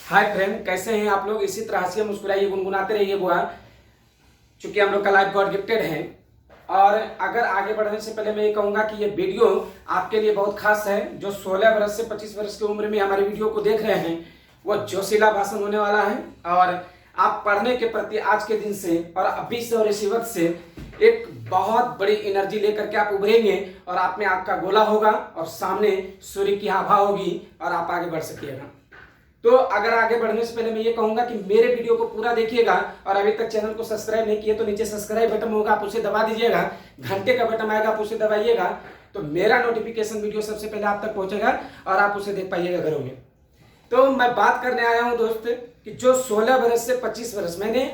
Hi friend, कैसे हैं आप लोग। इसी तरह हंसिए मुस्कुराइए गुनगुनाते रहिए बुआ, चूंकि हम लोग का लाइफ गॉड गिफ्टेड है। और अगर आगे बढ़ने से पहले मैं ये कहूंगा कि ये वीडियो आपके लिए बहुत खास है। जो 16 वर्ष से 25 वर्ष की उम्र में हमारे वीडियो को देख रहे हैं वो जोशीला भाषण होने वाला है। और आप पढ़ने के प्रति आज के दिन से और अभी से और इसी वक्त से एक बहुत बड़ी एनर्जी लेकर के आप उभरेंगे और आप में आग का गोला होगा और सामने सूर्य की आभा होगी और आप आगे बढ़ सकिएगा। तो अगर आगे बढ़ने से पहले मैं ये कहूंगा कि मेरे वीडियो को पूरा देखिएगा और अभी तक चैनल को सब्सक्राइब नहीं किए तो नीचे सब्सक्राइब बटन होगा, आप उसे दबा दीजिएगा। घंटे का बटन आएगा, आप उसे दबाइएगा तो मेरा नोटिफिकेशन वीडियो सबसे पहले आप तक पहुंचेगा और आप उसे देख पाइएगा घरों में। तो मैं बात करने आया हूं दोस्त कि जो 16 वर्ष से 25 वर्ष, मैंने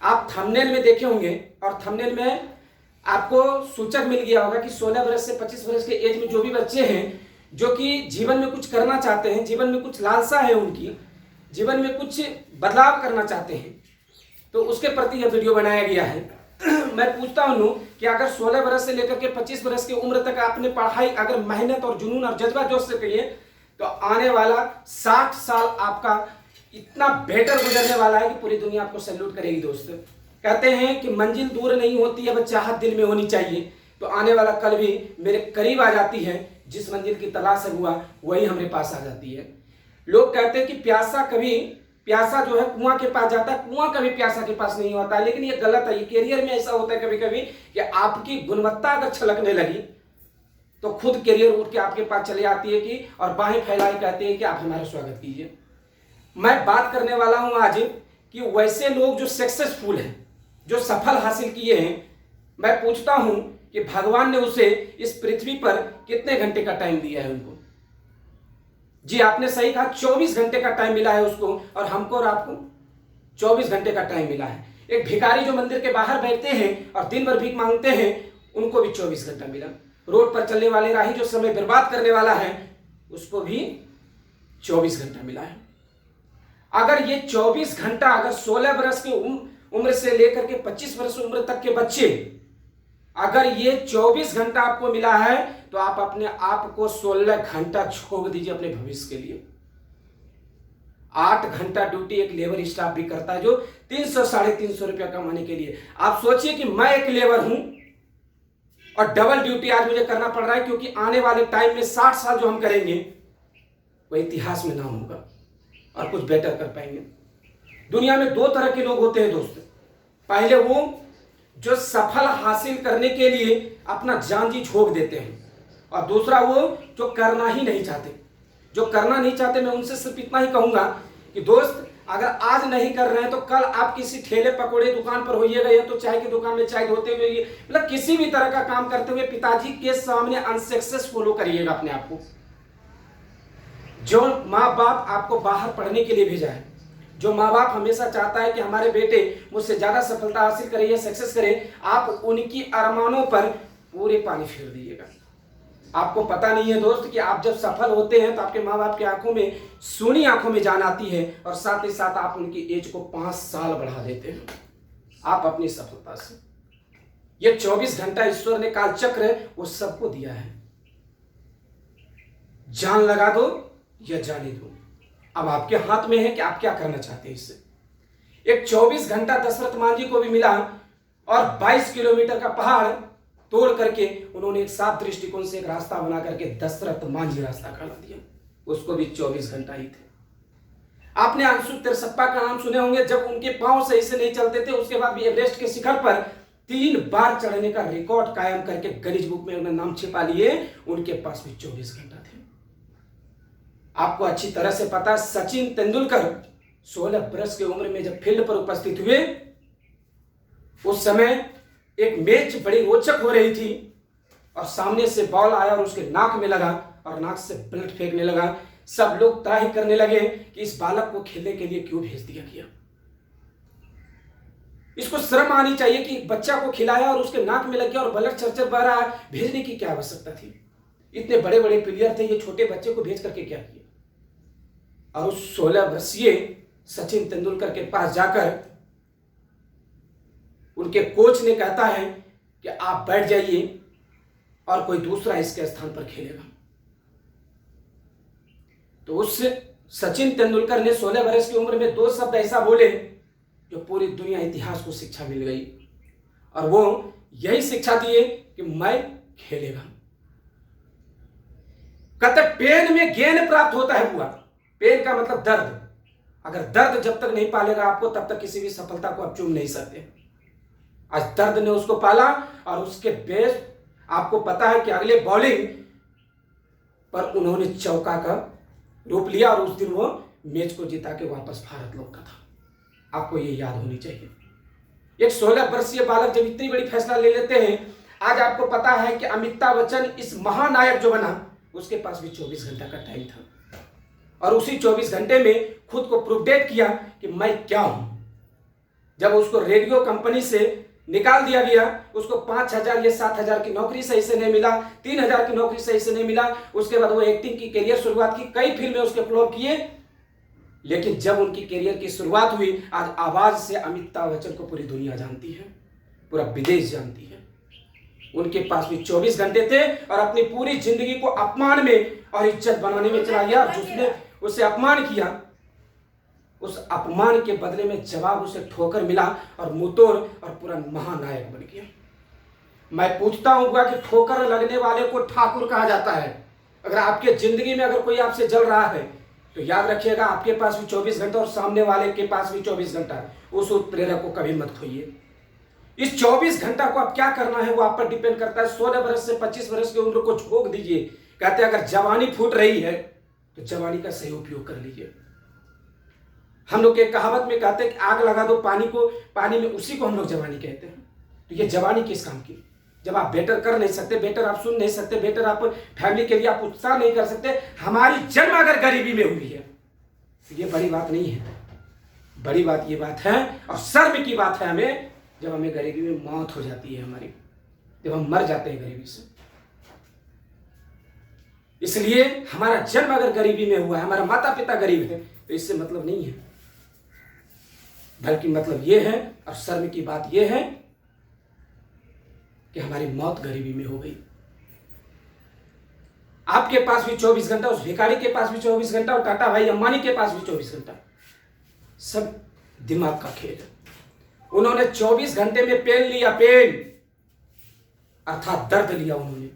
आप थंबनेल में देखे होंगे और थंबनेल में आपको सूचक मिल गया होगा कि 16 वर्ष से 25 वर्ष के एज में जो भी बच्चे हैं जो कि जीवन में कुछ करना चाहते हैं, जीवन में कुछ लालसा है, उनकी जीवन में कुछ बदलाव करना चाहते हैं, तो उसके प्रति यह वीडियो बनाया गया है। मैं पूछता हूं कि अगर 16 वर्ष से लेकर के 25 वर्ष की उम्र तक आपने पढ़ाई अगर मेहनत और जुनून और जज्बा जोश से करिए तो आने वाला 60 साल आपका इतना बेटर गुजरने वाला है कि पूरी दुनिया आपको सैल्यूट करेगी। दोस्त कहते हैं कि मंजिल दूर नहीं होती है, बस चाहत दिल में होनी चाहिए। तो आने वाला कल भी मेरे करीब आ जाती है, जिस मंजिल की तलाश हुआ वही हमारे पास आ जाती है। लोग कहते हैं कि प्यासा जो है कुआं के पास जाता है, कुआं कभी प्यासा के पास नहीं होता है, लेकिन ये गलत है। ये कैरियर में ऐसा होता है कभी कभी कि आपकी गुणवत्ता अगर छलकने लगी तो खुद कैरियर उठ के आपके पास चले आती है कि और बाहें फैलाई कहते हैं कि आप हमारा स्वागत कीजिए। मैं बात करने वाला हूं आज कि वैसे लोग जो सक्सेसफुल हैं, जो सफल हासिल किए हैं, मैं पूछता हूं कि भगवान ने उसे इस पृथ्वी पर कितने घंटे का टाइम दिया है उनको। जी आपने सही कहा, 24 घंटे का टाइम मिला है उसको, और हमको और आपको 24 घंटे का टाइम मिला है। एक भिखारी जो मंदिर के बाहर बैठते हैं और दिन भर भीख मांगते हैं, उनको भी 24 घंटा मिला। रोड पर चलने वाले राही जो समय बर्बाद करने वाला है उसको भी 24 घंटा मिला है। अगर ये 24 घंटा अगर 16 वर्ष की उम्र से लेकर के 25 वर्ष उम्र तक के बच्चे, अगर ये 24 घंटा आपको मिला है तो आप अपने आप को 16 घंटा छोड़ दीजिए अपने भविष्य के लिए। 8 घंटा ड्यूटी एक लेबर स्टाफ भी करता है जो 300-350 रुपया कमाने के लिए। आप सोचिए कि मैं एक लेबर हूं और डबल ड्यूटी आज मुझे करना पड़ रहा है, क्योंकि आने वाले टाइम में 60 साल जो हम करेंगे वह इतिहास में नाम होगा और कुछ बेटर कर पाएंगे। दुनिया में 2 तरह के लोग होते हैं दोस्त। पहले वो जो सफल हासिल करने के लिए अपना जान जी झोंक देते हैं, और दूसरा वो जो करना ही नहीं चाहते। जो करना नहीं चाहते, मैं उनसे सिर्फ इतना ही कहूंगा कि दोस्त अगर आज नहीं कर रहे हैं तो कल आप किसी ठेले पकौड़े दुकान पर होइएगा, या तो चाय की दुकान में चाय धोते हुए, मतलब किसी भी तरह का काम करते हुए पिताजी के सामने अनसक्सेसफुल करिएगा अपने आप को। जो माँ बाप आपको बाहर पढ़ने के लिए भेजा है, जो माँ बाप हमेशा चाहता है कि हमारे बेटे मुझसे ज्यादा सफलता हासिल करे या सक्सेस करे, आप उनकी अरमानों पर पूरे पानी फेर दीजिएगा। आपको पता नहीं है दोस्त कि आप जब सफल होते हैं तो आपके माँ बाप की आंखों में सोनी आंखों में जान आती है, और साथ ही साथ आप उनकी एज को 5 साल बढ़ा देते हैं आप अपनी सफलता से। ये 24 घंटा ईश्वर ने कालचक्र वो सबको दिया है। जान लगा दो या जाने दो, अब आपके हाथ में है कि आप क्या करना चाहते हैं इससे। एक 24 घंटा दशरथ मांझी को भी मिला, और 22 किलोमीटर का पहाड़ तोड़ करके उन्होंने एक साफ दृष्टिकोण से एक रास्ता बना करके दशरथ मांझी रास्ता खड़ा दिया। उसको भी 24 घंटा ही थे। आपने अंशु तिरसप्पा का नाम सुने होंगे। जब उनके पांव सही से नहीं चलते थे, उसके बाद भी एवरेस्ट के शिखर पर 3 बार चढ़ने का रिकॉर्ड कायम करके गिनीज बुक में उन्होंने नाम छिपा लिए। उनके पास भी 24 घंटा थे। आपको अच्छी तरह से पता है, सचिन तेंदुलकर 16 वर्ष की उम्र में जब फील्ड पर उपस्थित हुए, उस समय एक मैच बड़ी रोचक हो रही थी, और सामने से बॉल आया और उसके नाक में लगा और नाक से ब्लड फेंकने लगा। सब लोग त्राही करने लगे कि इस बालक को खेलने के लिए क्यों भेज दिया गया। इसको शर्म आनी चाहिए कि एक बच्चा को खिलाया और उसके नाक में लग गया और ब्लड चरचर बह रहा है, भेजने की क्या आवश्यकता थी। इतने बड़े बड़े प्लेयर थे, ये छोटे बच्चे को भेज करके क्या किया। और उस 16 वर्षीय सचिन तेंदुलकर के पास जाकर उनके कोच ने कहता है कि आप बैठ जाइए और कोई दूसरा इसके स्थान पर खेलेगा। तो उस सचिन तेंदुलकर ने 16 वर्ष की उम्र में 2 शब्द ऐसा बोले जो पूरी दुनिया इतिहास को शिक्षा मिल गई, और वो यही शिक्षा दिए कि मैं खेलेगा। कहते पेन में गेन प्राप्त होता है हुआ। पेन का मतलब दर्द। अगर दर्द जब तक नहीं पालेगा आपको, तब तक किसी भी सफलता को आप चूम नहीं सकते। आज दर्द ने उसको पाला, और उसके बेस आपको पता है कि अगले बॉलिंग पर उन्होंने चौका का रूप लिया, और उस दिन वो मैच को जिता के वापस भारत लौटा था। आपको ये याद होनी चाहिए। एक 16 वर्षीय बालक जब इतनी बड़ी फैसला ले लेते हैं, आज आपको पता है कि अमिताभ बच्चन इस महानायक जो बना, उसके पास भी 24 घंटा का टाइम था, और उसी 24 घंटे में खुद को प्रूवडेट किया कि मैं क्या हूं। जब उसको रेडियो कंपनी से निकाल दिया गया, उसको 5,000 या 7,000 की नौकरी सही से नहीं मिला, 3,000 की नौकरी सही से नहीं मिला। उसके बाद वो एक्टिंग की करियर शुरुआत की, कई फिल्में उसके फ्लॉप किए, लेकिन जब उनकी करियर की शुरुआत हुई, आज आवाज से अमिताभ बच्चन को पूरी दुनिया जानती है, पूरा विदेश जानती है। उनके पास भी 24 घंटे थे, और अपनी पूरी जिंदगी को अपमान में और इज्जत बनाने में चला गया। जिसने उसे अपमान किया, उस अपमान के बदले में जवाब उसे ठोकर मिला, और मुतोड़ और पूरा महानायक बन गया। मैं पूछता हूं कि ठोकर लगने वाले को ठाकुर कहा जाता है। अगर आपके जिंदगी में अगर कोई आपसे जल रहा है, तो याद रखिएगा आपके पास भी 24 घंटा और सामने वाले के पास भी 24 घंटा। उस उत्प्रेरक को कभी मत खोइए। इस 24 घंटा को आप क्या करना है वो आप पर डिपेंड करता है। 16 वर्ष से 25 वर्ष की उम्र को झोंक दीजिए। कहते हैं अगर जवानी फूट रही है तो जवानी का सही उपयोग कर लीजिए। हम लोग एक कहावत में कहते हैं कि आग लगा दो पानी में, उसी को हम लोग जवानी कहते हैं। तो ये जवानी किस काम की? जब आप बेटर कर नहीं सकते, बेटर आप सुन नहीं सकते, बेटर आप फैमिली के लिए आप उत्साह नहीं कर सकते। हमारी जन्म अगर गरीबी में हुई है तो ये बड़ी बात नहीं है। बड़ी बात ये बात है, और शर्म की बात है हमें, जब हमें गरीबी में मौत हो जाती है हमारी, जब हम मर जाते हैं गरीबी से। इसलिए हमारा जन्म अगर गरीबी में हुआ है, हमारा माता पिता गरीब है, तो इससे मतलब नहीं है, बल्कि मतलब ये है, और शर्म की बात ये है कि हमारी मौत गरीबी में हो गई। आपके पास भी 24 घंटा, उस भिखारी के पास भी 24 घंटा, और टाटा भाई अंबानी के पास भी 24 घंटा। सब दिमाग का खेल है। उन्होंने 24 घंटे में पेन लिया, पेन अर्थात दर्द लिया उन्होंने,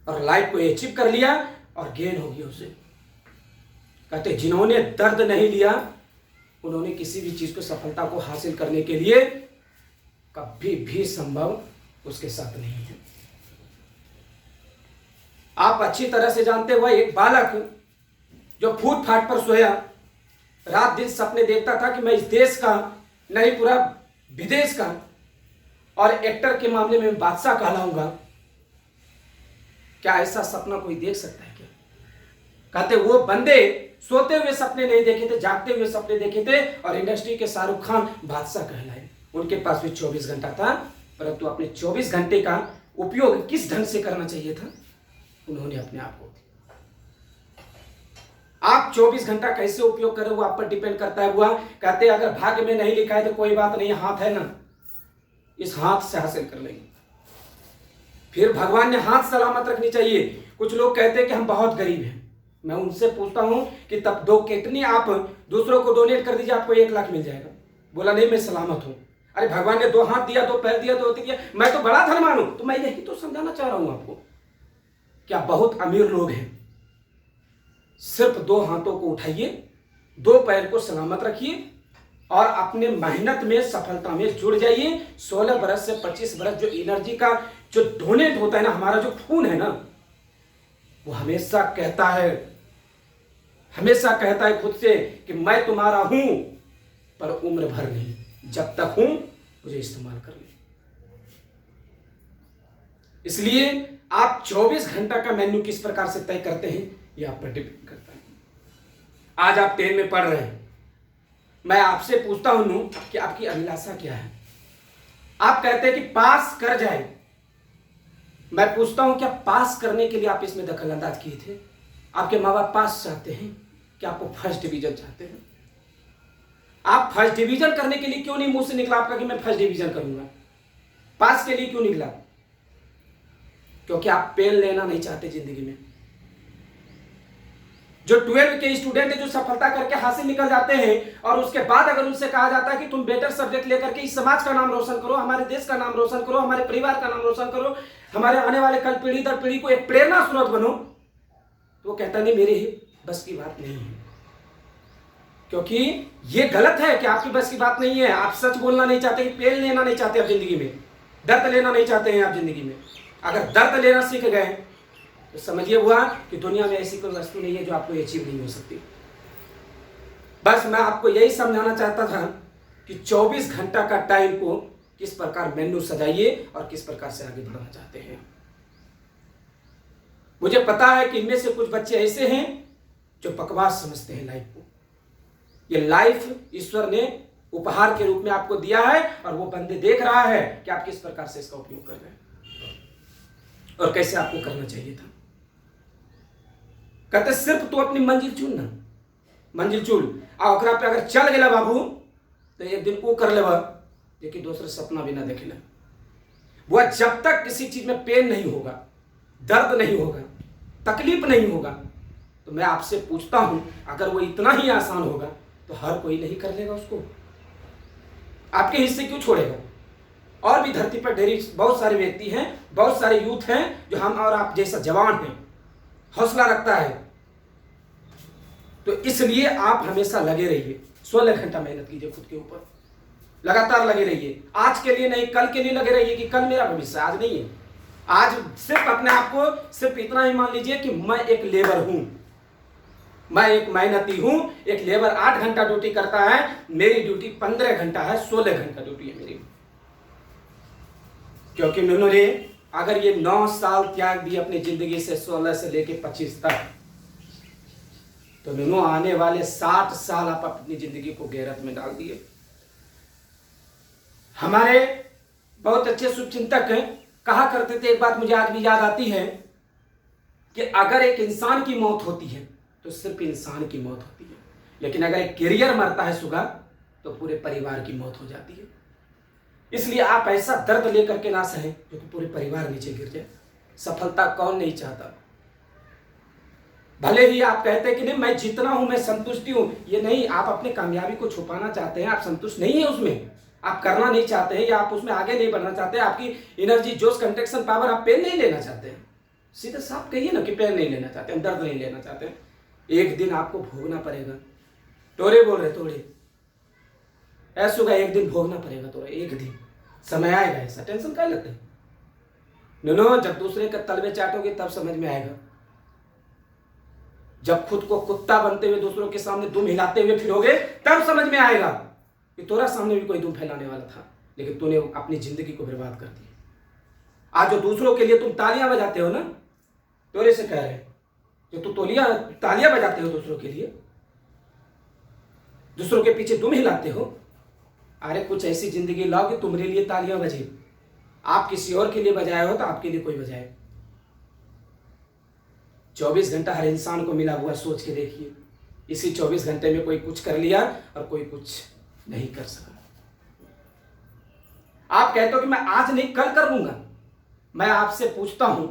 और लाइफ को अचीव कर लिया और गेन हो गया उसे। कहते जिन्होंने दर्द नहीं लिया उन्होंने किसी भी चीज को सफलता को हासिल करने के लिए कभी भी संभव उसके साथ नहीं है। आप अच्छी तरह से जानते हुए एक बालक जो फूट फाट पर सोया, रात दिन सपने देखता था कि मैं इस देश का नहीं पूरा विदेश का, और एक्टर के मामले में बादशाह कहलाऊंगा। क्या ऐसा सपना कोई देख सकता है क्या? कहते वो बंदे सोते हुए सपने नहीं देखे थे, जागते हुए सपने देखे थे, और इंडस्ट्री के शाहरुख खान बादशाह कहलाए। उनके पास भी 24 घंटा था, परंतु अपने 24 घंटे का उपयोग किस ढंग से करना चाहिए था उन्होंने अपने आप को। आप 24 घंटा कैसे उपयोग करें वो आप पर डिपेंड करता है। हुआ कहते अगर भाग्य में नहीं लिखा है तो कोई बात नहीं, हाथ है ना, इस हाथ से हासिल कर लेंगे। फिर भगवान ने हाथ सलामत रखनी चाहिए। कुछ लोग कहते हैं कि हम बहुत गरीब हैं, मैं उनसे पूछता हूं कि तब 2 किडनी आप दूसरों को डोनेट कर दीजिए, आपको 1 लाख मिल जाएगा। बोला नहीं मैं सलामत हूं। अरे भगवान ने 2 हाथ दिया, 2 पैर दिया, 2 दिया, मैं तो बड़ा धनवान हूं। तो मैं यही तो समझाना चाह रहा हूं आपको। क्या बहुत अमीर लोग हैं, सिर्फ 2 हाथों को उठाइए, 2 पैर को सलामत रखिए, और अपने मेहनत में सफलता में जुड़ जाइए। 16 बरस से 25 बरस जो एनर्जी का जो डोनेट होता है ना, हमारा जो खून है ना, वो हमेशा कहता है खुद से कि मैं तुम्हारा हूं, पर उम्र भर नहीं, जब तक हूं मुझे इस्तेमाल कर ले। इसलिए आप 24 घंटा का मेन्यू किस प्रकार से तय करते हैं ये आप पर डिपेंड करता है। आज आप 10 में पढ़ रहे हैं, मैं आपसे पूछता हूं कि आपकी अभिलाषा क्या है? आप कहते हैं कि पास कर जाए। मैं पूछता हूं क्या पास करने के लिए आप इसमें दखल अंदाज किए थे? आपके माँ बाप पास चाहते हैं कि आपको फर्स्ट डिवीजन चाहते हैं? आप फर्स्ट डिवीजन करने के लिए क्यों नहीं मुंह से निकला आपका कि मैं फर्स्ट डिवीजन करूंगा? पास के लिए क्यों निकला? क्योंकि आप पेन लेना नहीं चाहते जिंदगी में। जो 12 के स्टूडेंट है जो सफलता करके हासिल निकल जाते हैं और उसके बाद अगर उनसे कहा जाता है कि तुम बेटर सब्जेक्ट लेकर के इस समाज का नाम रोशन करो, हमारे देश का नाम रोशन करो, हमारे परिवार का नाम रोशन करो, हमारे आने वाले कल पीढ़ी दर पीढ़ी को एक प्रेरणा स्रोत बनो, तो वो कहता नहीं मेरे बस की बात नहीं है। क्योंकि ये गलत है कि आपकी बस की बात नहीं है। आप सच बोलना नहीं चाहते, पेन लेना नहीं चाहते आप जिंदगी में, दर्द लेना नहीं चाहते हैं आप जिंदगी में। अगर दर्द लेना सीख गए तो समझिए हुआ कि दुनिया में ऐसी कोई वस्तु नहीं है जो आपको अचीव नहीं हो सकती। बस मैं आपको यही समझाना चाहता था कि 24 घंटा का टाइम को किस प्रकार मेन्यू सजाइए और किस प्रकार से आगे बढ़ना चाहते हैं। मुझे पता है कि इनमें से कुछ बच्चे ऐसे हैं जो बकवास समझते हैं लाइफ को। ये लाइफ ईश्वर ने उपहार के रूप में आपको दिया है और वो बंदे देख रहा है कि आप किस प्रकार से इसका उपयोग कर रहे हैं और कैसे आपको करना चाहिए था। कहते सिर्फ तू अपनी मंजिल चुन ना, मंजिल चुन आ ओकरा पे अगर चल गया बाबू तो एक दिन वो कर लेबा लेकिन दूसरे सपना भी ना देखेला। वो जब तक किसी चीज में पेन नहीं होगा, दर्द नहीं होगा, तकलीफ नहीं होगा, तो मैं आपसे पूछता हूं अगर वो इतना ही आसान होगा तो हर कोई नहीं कर लेगा उसको। आपके हिस्से क्यों छोड़ेगा? और भी धरती पर ढेरी बहुत सारे व्यक्ति हैं, बहुत सारे यूथ हैं जो हम और आप जैसा जवान हैं, हौसला रखता है। तो इसलिए आप हमेशा लगे रहिए, 16 घंटा मेहनत कीजिए खुद के ऊपर, लगातार लगे रहिए। आज के लिए नहीं, कल के लिए लगे रहिए कि कल मेरा भविष्य, आज नहीं है। आज सिर्फ अपने आप को सिर्फ इतना ही मान लीजिए कि मैं एक लेबर हूं, मैं एक मेहनती हूं। एक लेबर 8 घंटा ड्यूटी करता है, मेरी ड्यूटी 15 घंटा है, 16 घंटा ड्यूटी है मेरी। क्योंकि उन्होंने अगर ये 9 साल त्याग दिए अपनी जिंदगी से, 16 से लेके 25 तक, तो दोनों आने वाले 60 साल आप अपनी जिंदगी को गैरत में डाल दिए। हमारे बहुत अच्छे शुभचिंतक कहा करते थे, एक बात मुझे आज भी याद आती है कि अगर एक इंसान की मौत होती है तो सिर्फ इंसान की मौत होती है, लेकिन अगर एक कैरियर मरता है सुगा तो पूरे परिवार की मौत हो जाती है। इसलिए आप ऐसा दर्द लेकर के ना सहें जो कि पूरे परिवार नीचे गिर जाए। सफलता कौन नहीं चाहता? भले ही आप कहते हैं कि नहीं मैं जितना हूं मैं संतुष्टि हूं, ये नहीं, आप अपने कामयाबी को छुपाना चाहते हैं, आप संतुष्ट नहीं है उसमें, आप करना नहीं चाहते हैं या आप उसमें आगे नहीं बढ़ना चाहते हैं। आपकी एनर्जी, जोश, कंट्रैक्शन पावर, आप पेन नहीं लेना चाहते हैं। सीधे साफ कहिए ना कि पेन नहीं लेना चाहते हैं, दर्द नहीं लेना चाहते हैं। एक दिन आपको भोगना पड़ेगा। टोरे बोल रहे थोड़े ऐसा होगा, एक दिन भोगना पड़ेगा तोरा, एक दिन समय आएगा। ऐसा टेंशन क्या लेते हैं? नो, जब दूसरे का तलवे चाटोगे तब समझ में आएगा। जब खुद को कुत्ता बनते हुए दूसरों के सामने दुम हिलाते हुए फिरोगे तब समझ में आएगा कि तोरा सामने भी कोई दुम फैलाने वाला था, लेकिन तूने अपनी जिंदगी को बर्बाद कर दिया। आज जो दूसरों के लिए तुम तालियां बजाते हो ना, तोरे से कह रहे हैं, जो तू तालियां बजाते हो दूसरों के लिए, दूसरों के पीछे दुम हिलाते हो, अरे कुछ ऐसी जिंदगी लाओ कि तुम्हारे लिए तालियां बजे। आप किसी और के लिए बजाए हो तो आपके लिए कोई बजाए। 24 घंटा हर इंसान को मिला हुआ, सोच के देखिए। इसी 24 घंटे में कोई कुछ कर लिया और कोई कुछ नहीं कर सका। आप कहते हो कि मैं आज नहीं कल कर लूंगा। मैं आपसे पूछता हूं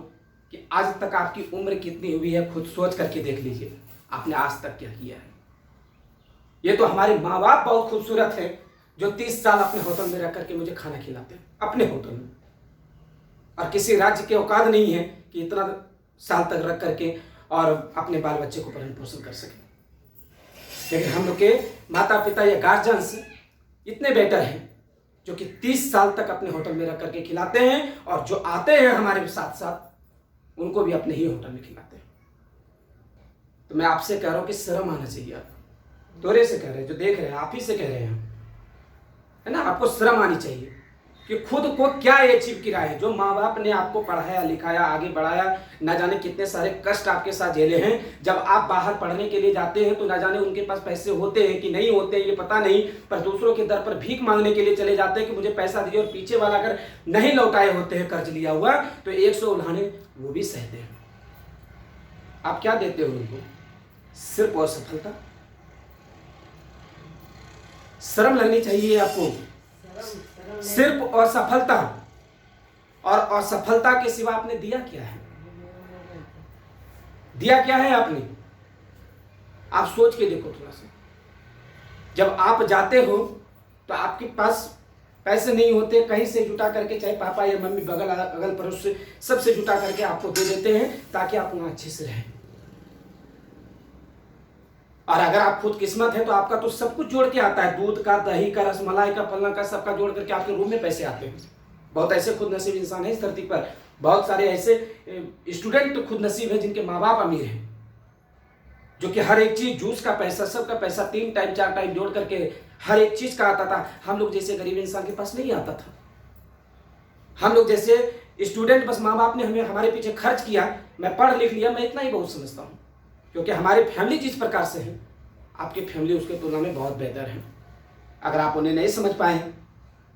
कि आज तक आपकी उम्र कितनी हुई है, खुद सोच करके देख लीजिए, आपने आज तक क्या किया है। ये तो हमारे माँ बाप बहुत खूबसूरत है जो 30 साल अपने होटल में रख करके मुझे खाना खिलाते हैं, अपने होटल में, और किसी राज्य के औकात नहीं है कि इतना साल तक रख करके और अपने बाल बच्चे को पालन पोषण कर सके। लेकिन हम लोग के माता पिता या गार्जियंस इतने बेटर हैं जो कि 30 साल तक अपने होटल में रख करके खिलाते हैं, और जो आते हैं हमारे साथ साथ उनको भी अपने ही होटल में खिलाते हैं। तो मैं आपसे कह रहा हूं कि शर्म आना चाहिए। आप दोरे से कह रहे हैं, जो देख रहे हैं आप ही से कह रहे हैं, है ना, आपको शर्म आनी चाहिए कि खुद को क्या अचीव किया है। जो माँ बाप ने आपको पढ़ाया लिखाया आगे बढ़ाया, ना जाने कितने सारे कष्ट आपके साथ झेले हैं। जब आप बाहर पढ़ने के लिए जाते हैं तो ना जाने उनके पास पैसे होते हैं कि नहीं होते हैं ये पता नहीं, पर दूसरों के दर पर भीख मांगने के लिए चले जाते हैं कि मुझे पैसा दीजिए, और पीछे वाला अगर नहीं लौटाए होते हैं कर्ज लिया हुआ तो 100 उल्हाने वो भी सहते हैं। आप क्या देते हो उनको? सिर्फ और सफलता। शर्म लगनी चाहिए आपको। सिर्फ और सफलता, और असफलता के सिवा आपने दिया क्या है? दिया क्या है आपने? आप सोच के देखो थोड़ा सा। जब आप जाते हो तो आपके पास पैसे नहीं होते, कहीं से जुटा करके, चाहे पापा या मम्मी बगल अगल पड़ोस से सबसे जुटा करके आपको दे देते हैं ताकि आप वहां अच्छे से रहें। और अगर आप खुद किस्मत है तो आपका तो सब कुछ जोड़ के आता है, दूध का, दही का, रसमलाई का, फलना का, सबका जोड़ करके आपके रूम में पैसे आते हैं। बहुत ऐसे खुद नसीब इंसान है इस धरती पर, बहुत सारे ऐसे स्टूडेंट खुद नसीब है जिनके माँ बाप अमीर हैं, जो कि हर एक चीज, जूस का पैसा, सबका पैसा 3 टाइम 4 टाइम जोड़ करके हर एक चीज का आता था। हम लोग जैसे गरीब इंसान के पास नहीं आता था। हम लोग जैसे स्टूडेंट, बस माँ बाप ने हमें हमारे पीछे खर्च किया, मैं पढ़ लिख लिया, मैं इतना ही बहुत समझता हूँ। क्योंकि हमारी फैमिली जिस प्रकार से है, आपकी फैमिली उसके तुलना में बहुत बेहतर है। अगर आप उन्हें नहीं समझ पाए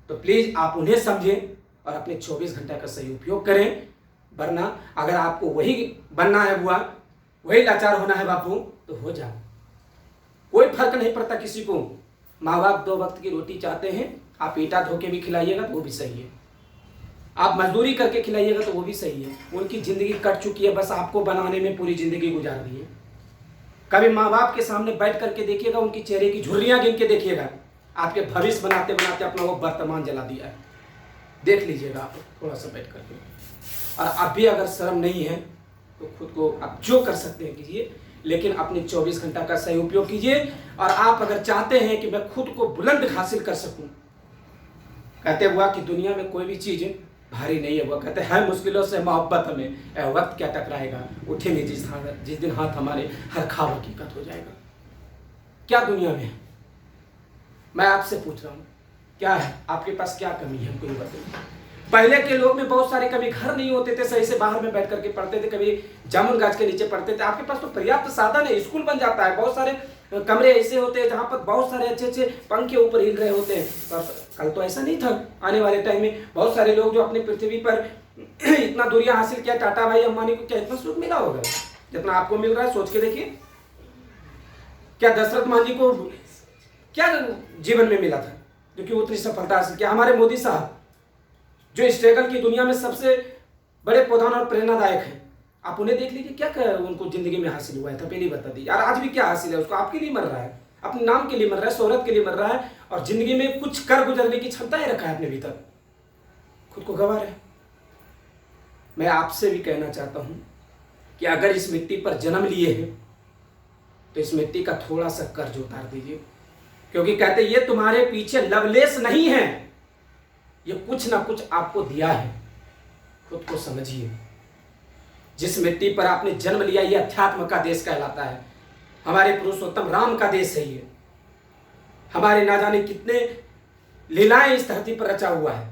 तो प्लीज आप उन्हें समझें और अपने 24 घंटे का सही उपयोग करें। वरना अगर आपको वही बनना है बुआ, वही लाचार होना है बापू, तो हो जाओ, कोई फर्क नहीं पड़ता किसी को। माँ बाप 2 वक्त की रोटी चाहते हैं, आप ईटा धो के भी खिलाइएगा तो वो भी सही है, आप मजदूरी करके खिलाइएगा तो वो भी सही है। उनकी जिंदगी कट चुकी है, बस आपको बनाने में पूरी जिंदगी गुजार दी है। कभी माँ बाप के सामने बैठ करके देखिएगा, उनकी चेहरे की झुर्रियां गिन के देखिएगा, आपके भविष्य बनाते बनाते अपना वो वर्तमान जला दिया है। देख लीजिएगा आप थोड़ा सा बैठ करके। और अब भी अगर शर्म नहीं है तो खुद को आप जो कर सकते हैं कीजिए, लेकिन अपने 24 घंटा का सही उपयोग कीजिए। और आप अगर चाहते हैं कि मैं खुद को बुलंद हासिल कर सकूं, कहते हुआ कि दुनिया में कोई भी चीज भारी नहीं है, वो कहते हैं मुश्किलों से मोहब्बत हमें, वक्त क्या टकराएगा, उठेंगे जिस दिन हाथ हमारे, हर ख्वाब हकीकत हो जाएगा। क्या दुनिया में है? मैं आपसे पूछ रहा हूँ, क्या है आपके पास, क्या कमी है, हमको ये बताइए। पहले के लोग में बहुत सारे, कभी घर नहीं होते थे सही से, बाहर में बैठ करके पढ़ते थे, कभी जामुन गाछ के नीचे पढ़ते थे। आपके पास तो पर्याप्त साधन है, स्कूल बन जाता है, बहुत सारे कमरे ऐसे होते हैं जहां पर बहुत सारे अच्छे अच्छे पंखे ऊपर हिल रहे होते हैं। पर कल तो ऐसा नहीं था। आने वाले टाइम में बहुत सारे लोग जो अपने पृथ्वी पर इतना दूरियां हासिल किया, टाटा भाई अंबानी को क्या इतना सुख मिला होगा जितना आपको मिल रहा है? सोच के देखिए। क्या दशरथ मांझी को क्या जीवन में मिला था जो कि उतनी सफलता हासिल किया? हमारे मोदी साहब जो स्ट्रगल की दुनिया में सबसे बड़े प्रधान और प्रेरणादायक हैं, आप उन्हें देख लीजिए, क्या उनको जिंदगी में हासिल हुआ है था, पहले बता दीजिए। और आज भी क्या हासिल है उसको? आपके लिए मर रहा है, अपने नाम के लिए मर रहा है, शोहरत के लिए मर रहा है, और जिंदगी में कुछ कर गुजरने की क्षमता ही रखा है अपने भीतर, खुद को गंवा रहा है। मैं आपसे भी कहना चाहता हूं कि अगर इस मिट्टी पर जन्म लिए हैं तो इस मिट्टी का थोड़ा सा कर्ज उतार दीजिए। क्योंकि कहते ये तुम्हारे पीछे लवलेस नहीं है, ये कुछ ना कुछ आपको दिया है, खुद को समझिए। जिस मिट्टी पर आपने जन्म लिया, ये अध्यात्म का देश कहलाता है, हमारे पुरुषोत्तम राम का देश है ये। हमारे ना जाने कितने लीलाएं इस धरती पर रचा हुआ है।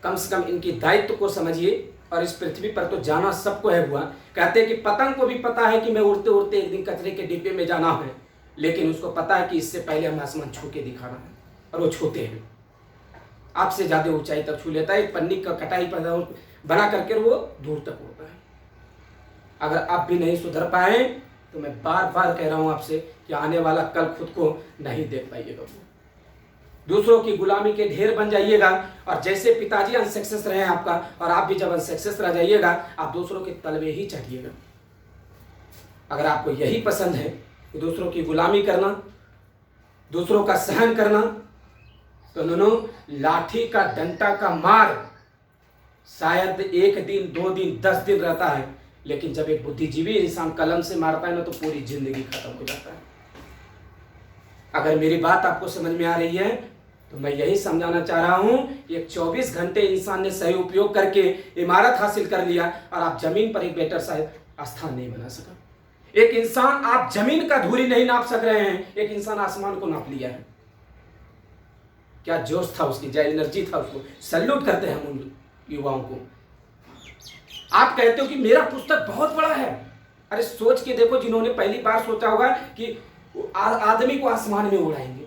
कम से कम इनकी दायित्व को समझिए। और इस पृथ्वी पर तो जाना सबको है हुआ। कहते हैं कि पतंग को भी पता है कि मैं उड़ते उड़ते एक दिन कचरे के डिब्बे में जाना है, लेकिन उसको पता है कि इससे पहले हम आसमान छू के दिखाना है, और वो छूते हैं। आपसे ज्यादा ऊंचाई तक छू लेता है, एक पन्नी का कटाई बना करके वो दूर तक उड़ता है। अगर आप भी नहीं सुधर पाए तो मैं बार बार कह रहा हूं आपसे कि आने वाला कल खुद को नहीं देख पाइएगा। दूसरों की गुलामी के ढेर बन जाइएगा, और जैसे पिताजी अनसक्सेस रहे आपका, और आप भी जब अनसक्सेस रह जाइएगा, आप दूसरों के तलवे ही चढ़िएगा। अगर आपको यही पसंद है कि दूसरों की गुलामी करना, दूसरों का सहन करना, तो नो लाठी का डंटा का मार शायद 1 दिन 2 दिन 10 दिन रहता है, लेकिन जब एक बुद्धिजीवी इंसान कलम से मारता है ना, तो पूरी जिंदगी खत्म हो जाता है। अगर मेरी बात आपको समझ में आ रही है तो मैं यही समझाना चाह रहा हूं कि एक 24 घंटे इंसान ने सही उपयोग करके इमारत हासिल कर लिया, और आप जमीन पर एक बेटर शायद स्थान नहीं बना सका। एक इंसान, आप जमीन का धूरी नहीं नाप सक रहे हैं, एक इंसान आसमान को नाप लिया है। क्या जोश था उसकी, क्या एनर्जी था उसको। सैल्यूट करते हैं हम उन युवाओं को। आप कहते हो कि मेरा पुस्तक बहुत बड़ा है, अरे सोच के देखो, जिन्होंने पहली बार सोचा होगा कि आदमी को आसमान में उड़ाएंगे,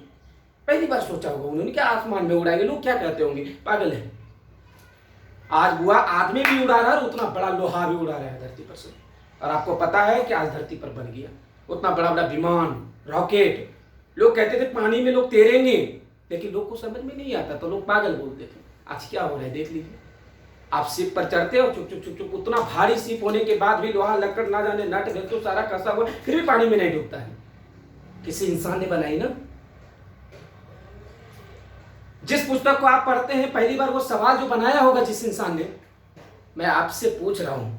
पहली बार सोचा होगा उन्होंने, क्या आसमान में उड़ाएंगे, लोग क्या कहते होंगे, पागल है। आज बुआ आदमी भी उड़ा रहा है, उतना बड़ा लोहा भी उड़ा रहा है धरती पर से, और आपको पता है कि आज धरती पर बन गया उतना बड़ा बड़ा विमान, रॉकेट। लोग कहते थे पानी में लोग तैरेंगे, लेकिन लोग को समझ में नहीं आता तो लोग पागल बोलते थे। आज क्या हो रहा है देख लीजिए। आप शिप पर चढ़ते हो, चुप चुप चुप चुप, उतना भारी शिप होने के बाद भी लोहा लक्कड़ ना जाने नट भेल तो सारा कसा हुआ, फिर भी पानी में नहीं डूबता है। किसी इंसान ने बनाई ना। जिस पुस्तक को आप पढ़ते हैं पहली बार, वो सवाल जो बनाया होगा जिस इंसान ने, मैं आपसे पूछ रहा हूं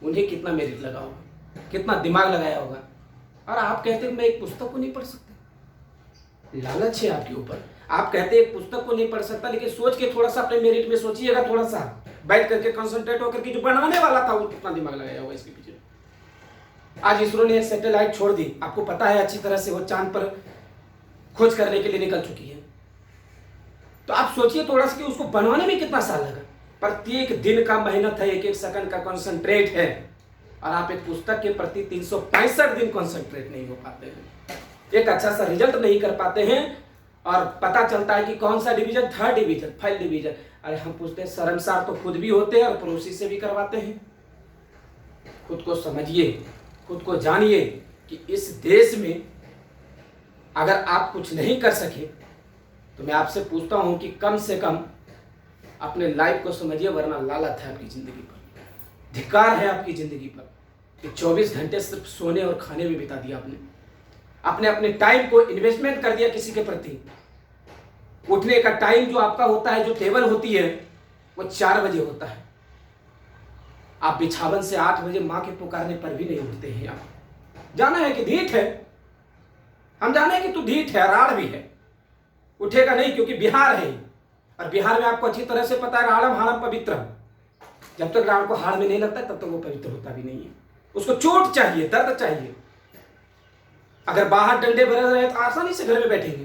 उन्हें कितना मेरिट लगा होगा, कितना दिमाग लगाया होगा। और आप कहते हैं मैं एक पुस्तक को नहीं पढ़ सकता। लालच है आपके ऊपर। आप कहते हैं एक पुस्तक को नहीं पढ़ सकता, लेकिन सोच के थोड़ा सा अपने मेरिट में सोचिएगा, थोड़ा सा बैठ करके कंसंट्रेट होकर के, जो बनाने वाला था वो कितना दिमाग लगाया होगा इसके पीछे। आज इसरो ने सैटेलाइट छोड़ दी, आपको पता है अच्छी तरह से, वो चांद पर खोज करने के लिए निकल चुकी है। तो आप सोचिए थोड़ा सा कि उसको बनवाने में कितना साल लगा। प्रत्येक दिन का मेहनत है, एक एक सेकंड का कंसंट्रेट है, और आप एक पुस्तक के प्रति 365 दिन कंसंट्रेट नहीं हो पाते हैं, एक अच्छा सा रिजल्ट नहीं कर पाते हैं, और पता चलता है कि कौन सा division, 3rd division, 5th division. अरे हम पूछते हैं, शर्मसार तो खुद भी होते हैं और पड़ोसी से भी करवाते हैं। खुद को समझिए, खुद को जानिए कि इस देश में अगर आप कुछ नहीं कर सके तो मैं आपसे पूछता हूं कि कम से कम अपने लाइफ को समझिए, वरना लालच है आपकी जिंदगी पर, धिक्कार है आपकी जिंदगी पर कि 24 घंटे सिर्फ सोने और खाने में बिता दिया आपने अपने टाइम को इन्वेस्टमेंट कर दिया किसी के प्रति। उठने का टाइम जो आपका होता है, जो टेबल होती है, वो 4 बजे होता है। आप बिछावन से 8 बजे मां के पुकारने पर भी नहीं उठते हैं। आप जाना है कि ढीठ है, हम जाने हैं कि तू ढीठ है, राड़ भी है, उठेगा नहीं, क्योंकि बिहार है, और बिहार में आपको अच्छी तरह से पता है राड़म हाड़म पवित्र। जब तक राड़ को हाड़ में नहीं लगता तब तक वो पवित्र होता भी नहीं है। उसको चोट चाहिए, दर्द चाहिए। अगर बाहर डंडे बदल रहे तो आसानी से घर में बैठेंगे,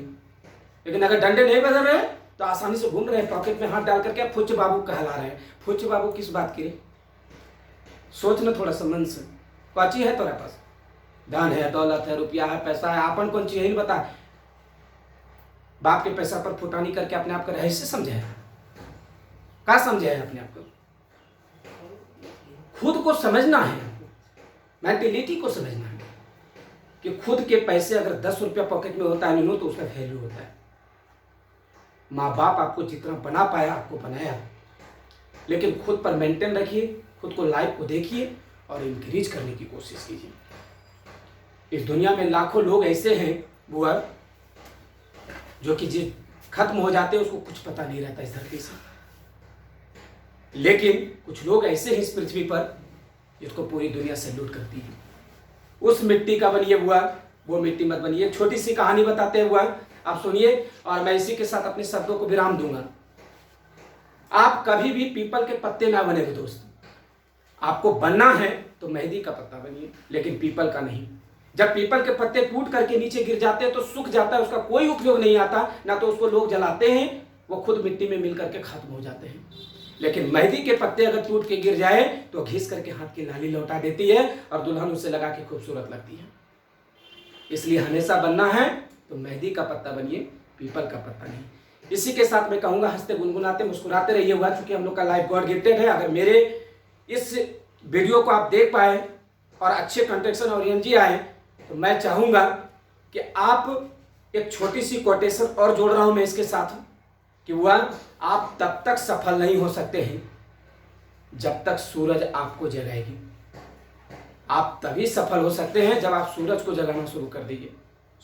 लेकिन अगर डंडे नहीं बदल रहे तो आसानी से घूम रहे हैं, पॉकेट में हाथ डाल करके फुच बाबू कहला रहे हैं। फुच बाबू किस बात की? सोचना थोड़ा सा मन से, काची है तुम्हारे पास? धन है, दौलत है, रुपया है, पैसा है, आपन कौन चीज है नहीं बता। बाप के पैसा पर फुटानी करके अपने आप का रहस्य समझे है? क्या समझे है अपने आप को? खुद को समझना है, मेंटेलिटी को समझना है कि खुद के पैसे अगर 10 रुपया पॉकेट में होता है तो उसका वैल्यू होता है। माँ बाप आपको जितना बना पाया आपको बनाया, लेकिन खुद पर मेंटेन रखिए, खुद को लाइफ को देखिए और इंक्रीज करने की कोशिश कीजिए। इस दुनिया में लाखों लोग ऐसे हैं बुआ, जो कि जो खत्म हो जाते हैं उसको कुछ पता नहीं रहता इस धरती से, लेकिन कुछ लोग ऐसे हैं इस पृथ्वी पर जिसको पूरी दुनिया सैल्यूट करती है। उस मिट्टी का बनिए बुआ, वो मिट्टी मत बनिए। छोटी सी कहानी बताते हैं बुआ, आप सुनिए, और मैं इसी के साथ अपने शब्दों को विराम दूंगा। आप कभी भी पीपल के पत्ते ना बने दोस्त। आपको बनना है तो मेहंदी का पत्ता बनिए, लेकिन पीपल का नहीं। जब पीपल के पत्ते टूट करके नीचे गिर जाते हैं तो सूख जाता है, उसका कोई उपयोग नहीं आता, ना तो उसको लोग जलाते हैं, वो खुद मिट्टी में मिल करके खत्म हो जाते हैं। लेकिन मेहंदी के पत्ते अगर टूट के गिर जाए तो घिस करके हाथ की लाली लौटा देती है और दुल्हन उसे लगा के खूबसूरत लगती है। इसलिए हमेशा बनना है तो मेहंदी का पत्ता बनिए, पीपल का पत्ता नहीं। इसी के साथ मैं कहूंगा, हंसते गुनगुनाते मुस्कुराते रहिए हुआ, चूंकि हम लोग का लाइफ गॉड गिफ्टेड है। अगर मेरे इस वीडियो को आप देख पाए और अच्छे कंटेक्शन और एनर्जी आए तो मैं चाहूंगा कि आप एक छोटी सी कोटेशन और जोड़ रहा हूं मैं इसके साथ, कि वह आप तब तक सफल नहीं हो सकते हैं जब तक सूरज आपको जगाएगी। आप तभी सफल हो सकते हैं जब आप सूरज को जगाना शुरू कर दीजिए।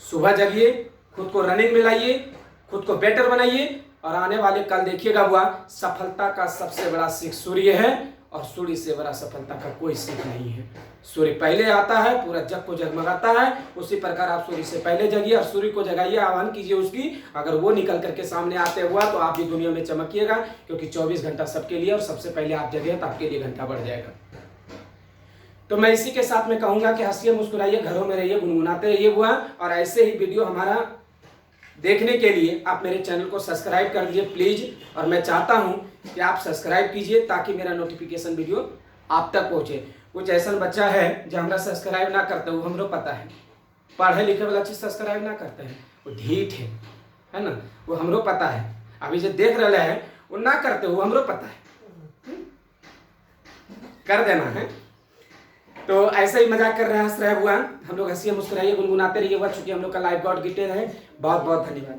सुबह जगिए, खुद को रनिंग में लाइए, खुद को बेटर बनाइए, और आने वाले कल देखिएगा हुआ, सफलता का सबसे बड़ा सीख सूर्य है, और सूर्य से बड़ा सफलता का कोई सीख नहीं है। सूर्य पहले आता है, पूरा जग को जगमगाता है, उसी प्रकार आप सूर्य से पहले जगिए और सूर्य को जगाइए, आह्वान कीजिए उसकी। अगर वो निकल करके सामने आते हुआ तो आप भी दुनिया में चमकिएगा, क्योंकि 24 घंटा सबके लिए, और सबसे पहले आप जगे तो आपके लिए घंटा बढ़ जाएगा। तो मैं इसी के साथ में कहूंगा कि हंसिए, मुस्कुराइए, घरों में रहिए, गुनगुनाते रहिए हुआ, और ऐसे ही वीडियो हमारा देखने के लिए आप मेरे चैनल को सब्सक्राइब कर दीजिए प्लीज। और मैं चाहता हूं कि आप सब्सक्राइब कीजिए ताकि मेरा नोटिफिकेशन वीडियो आप तक पहुंचे। कुछ ऐसा बच्चा है जो हमारा सब्सक्राइब ना करते, वो हमरो पता है, पढ़े लिखे वाला चीज सब्सक्राइब ना करते हैं, वो ढीठ है ना, वो हमरो पता है। अभी जो देख रहे हैं वो ना करते, वो हमरो पता है, कर देना है। तो ऐसा ही मजाक कर रहे हैं, हंस रहे हुआ, हम लोग हंसिए मुस्कुराइए, गुनगुनाते रहिए हुआ, चूंकि हम लोग का लाइफ गॉड गिफ्टेड है। बहुत बहुत धन्यवाद।